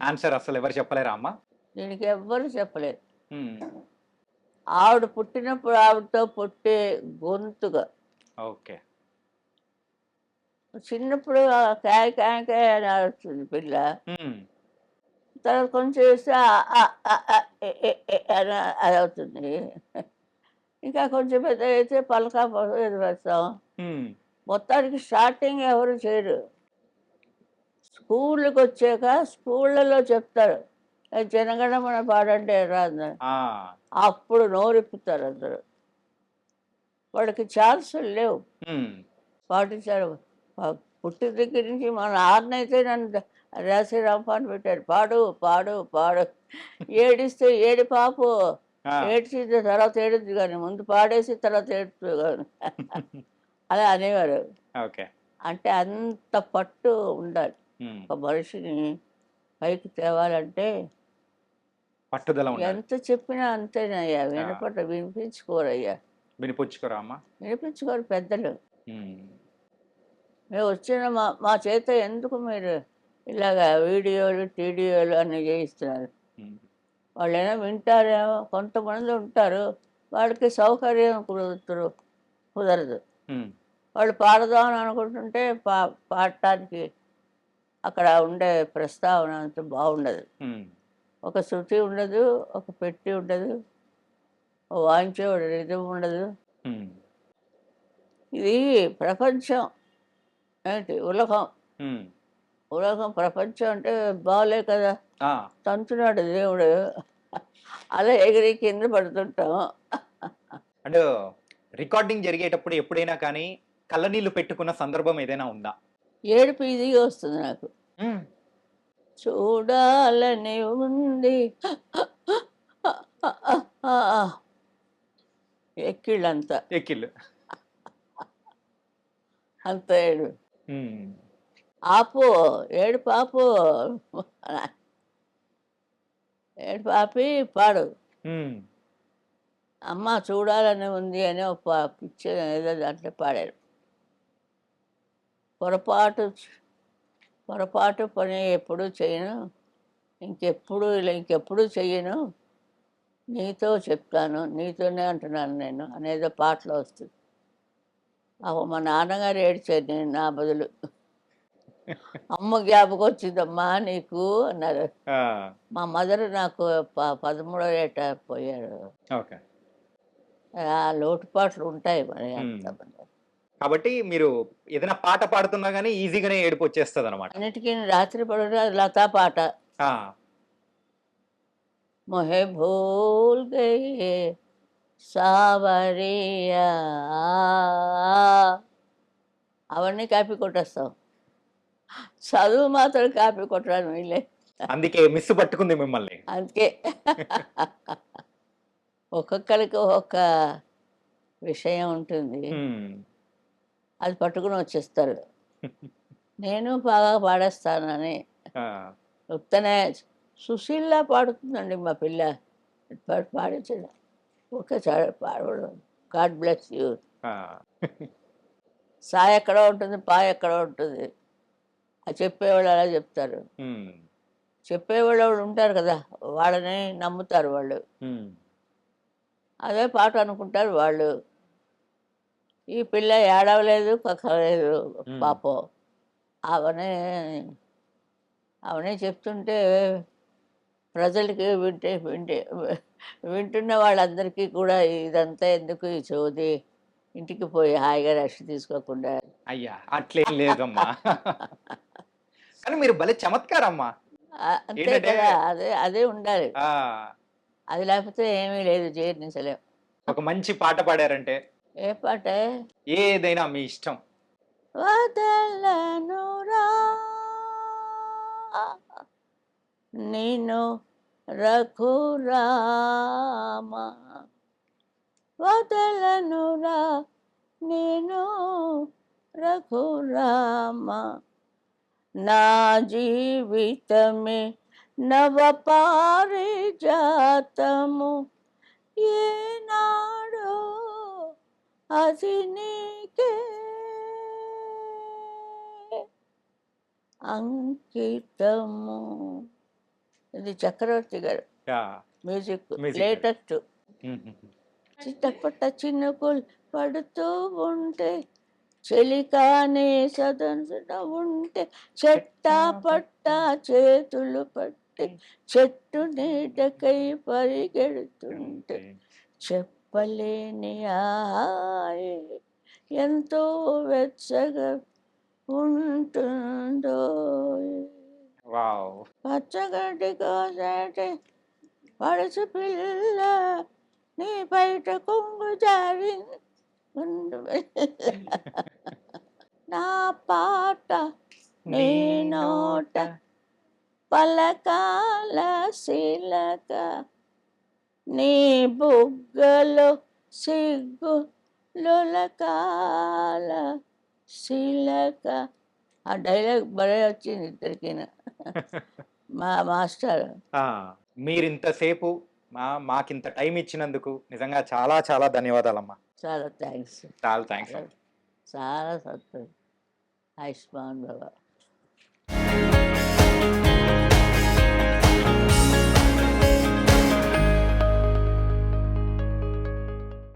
ఆన్సర్ అస్సలెవరు చెప్పలేరా అమ్మ? దీనికి ఎవ్వరు చెప్పలేరు. హ్మ్. ఆవిడ పుట్టినప్పుడు ఆవిడతో పుట్టే గొంతుగా ఓకే. చిన్నప్పుడు కాయ్ కాయ్ కాయ్ అని అరుస్తుంది పిల్ల. హ్మ్. తర్వాత కొంచెం చేస్తే అ, అ, అ, ఎ, ఎ, ఎ అని అదవుతుంది. ఇంకా కొంచెం పెద్దగయితే పలక ఇది వేస్తాం. హ్మ్. మొత్తానికి స్టార్టింగ్ ఎవరు చేయరు. స్కూళ్ళకొచ్చాక స్కూళ్ళలో చెప్తారు. జనగణమన పాడండి రాదని. ఆ! అప్పుడు నోరిప్పుతారు అందరూ. వాళ్ళకి ఛాన్సులు లేవు. హ్మ్. పాటించారు. పుట్టిన దగ్గర నుంచి మా నాన్నయితే నన్ను రాసి రంపాన పెట్టారు. పాడు, పాడు, పాడు. ఏడిస్తే ఏడు పాపు. ఆ! ఏడ్చిన తర్వాత ఏడుద్ది గానీ, ముందు పాడేసి తర్వాత ఏడుస్తుంది గాని. అలా అనేవారు. ఓకే. అంటే అంత పట్టు ఉండాలి. హ్మ్. ఒక మనిషిని పైకి తేవాలంటే పట్టుదల ఉండాలి. ఎంత చెప్పినా అంతేనయ్యా. ఆ! వినిపించుకోరయ్యా. వినిపుచ్చుకోరా అమ్మ? వినిపించుకోరు పెద్దలు. హ్మ్. మేము వచ్చిన మా చేత ఎందుకు మీరు ఇలాగ వీడియోలు, టీడీయోలు అన్నీ చేయిస్తున్నారు? హ్మ్. వాళ్ళేమో వింటారేమో, కొంతమంది ఉంటారు. వాళ్ళకి సౌకర్యం కుదరదు. హ్మ్. వాళ్ళు పాడదామని అనుకుంటుంటే పాడటానికి అక్కడ ఉండే ప్రస్తావన అంత బాగుండదు. హ్మ్. ఒక శృతి ఉండదు, ఒక పెట్టి ఉండదు. వాయించేవాడు, రిధం ఉండదు. ఉమ్, ఇది ప్రపంచం ఏంటి ఉలకం. ఉమ్, ఉలకం ప్రపంచం అంటే బాగాలే కదా, ఆ, తంతున్నాడు దేవుడు. అలా ఎగిరి కింద పడుతుంటాం. అంటే రికార్డింగ్ జరిగేటప్పుడు ఎప్పుడైనా కానీ కళ్ళనీళ్ళు పెట్టుకున్న సందర్భం ఏదైనా ఉందా? ఏడుపు ఇదిగా వస్తుంది నాకు. ఉమ్, చూడాలని ఉంది ఎక్కిళ్ళంతా, ఎక్కిళ్ళు. అంత ఏడు. ఉమ్, ఆపు, ఏడుపు ఆపు, ఏడుపు ఆపి పాడు. ఉమ్, అమ్మ చూడాలని ఉంది అని ఒక పిక్చర్ ఏదో దాంట్లో పాడారు. పొరపాటు పొరపాటు పని ఎప్పుడూ చేయను, ఇంకెప్పుడు చెయ్యను, నీతో చెప్తాను, నీతోనే అంటున్నాను నేను అనేదో పాటలో వస్తుంది. మా నాన్నగారు ఏడ్చారు నేను నా బదులు. అమ్మ జ్ఞాపకం వచ్చిందమ్మా నీకు అన్నారు. ఆ, మా మదర్ నాకు 13వ ఏట పోయారు. ఓకే. ఆ లోటుపాట్లు ఉంటాయి మరి ఉమ్. అంతమంది. కాబట్టి మీరు ఏదైనా పాట పాడుతున్నా గానీ ఈజీగానే ఏడుపు వచ్చేస్తుంది అనమాట. అన్నిటికీ రాత్రి పడుట లతా పాట. మొహే భూల్ గయే సావరియా, అవన్నీ కాపీ కొట్టేస్తాం. చదువు మాత్రం కాపీ కొట్టడానికి వీళ్ళే. అందుకే మిస్ పట్టుకుంది మిమ్మల్ని. అందుకే ఒక్కొక్కరికి ఒక్కొక్క విషయం ఉంటుంది, ఉమ్, అది పట్టుకుని వచ్చేస్తారు. నేను బాగా పాడేస్తానని ఆ, చెప్తానే. సుశీల్లా పాడుతుందండి మా పిల్ల, పాడించడం ఒక్కసారి పాడడం. God bless you. ఆ, సా ఎక్కడో ఉంటుంది, పా ఎక్కడో ఉంటుంది. అది చెప్పేవాళ్ళు అలా చెప్తారు. ఉమ్, చెప్పేవాళ్ళు ఉంటారు కదా, వాళ్ళని నమ్ముతారు వాళ్ళు, ఉమ్, అదే పాట అనుకుంటారు వాళ్ళు. ఈ పిల్ల ఏడవలేదు కక్కలేదు ఉమ్. పాపం. అవనే అవనే చెప్తుంటే ప్రజలకి వింటున్న వాళ్ళందరికీ కూడా ఇదంతా ఎందుకు ఈ చోది, ఇంటికి పోయి హాయిగా రెస్ట్ తీసుకోకుండా. అయ్యా అట్లేం లేదమ్మా. కానీ మీరు భలే చమత్కారమ్మా. అంతే ఏంటంటే కదా, అదే అదే ఉండాలి. ఆ, అది లేకపోతే ఏమీ లేదు, జీర్ణించలేం. ఒక మంచి పాట పాడారంటే ఏ పాటే? ఏదైనా మీ ఇష్టం. వదలనురా నిన్ను రఘురామ, వదలనురా నేను రఘురామ, నా జీవితమే నవ పారిజాతము, ఏనాడో అది నీకే అంకితము. ఇది చక్రవర్తి గారు యా, మ్యూజిక్, Music. లేటెస్ట్. ఉమ్, చిట్టపట్ట చినుకులు పడుతూ ఉంటే, చెలికానే సదన ఉంటే, చెట్టా పట్టా చేతులు పట్టి చెట్టు నీడకై పరిగెడుతుంటే, చెప్పలేని హాయి ఎంతో వెచ్చగా ఉంటుందో. వావ్. పచ్చగడ్డి కోసేటి పడుచు పిల్ల, నీ బయట కొంగు జారి నా పాట నీ నోట పలకాల శిలక, నీ బుగ్గలో సిగ్గు లొలకాల శిలక. ఆ డైలాగ్ భలే వచ్చింది ఇద్దరికి. మా మాస్టర్. ఆ, మీరింతసేపు మాకింత టైం ఇచ్చినందుకు నిజంగా చాలా చాలా ధన్యవాదాలమ్మా. చాలా థ్యాంక్స్. చాలా థ్యాంక్స్. చాలా సంతోషం. ఆయుష్మాన్ బాబా.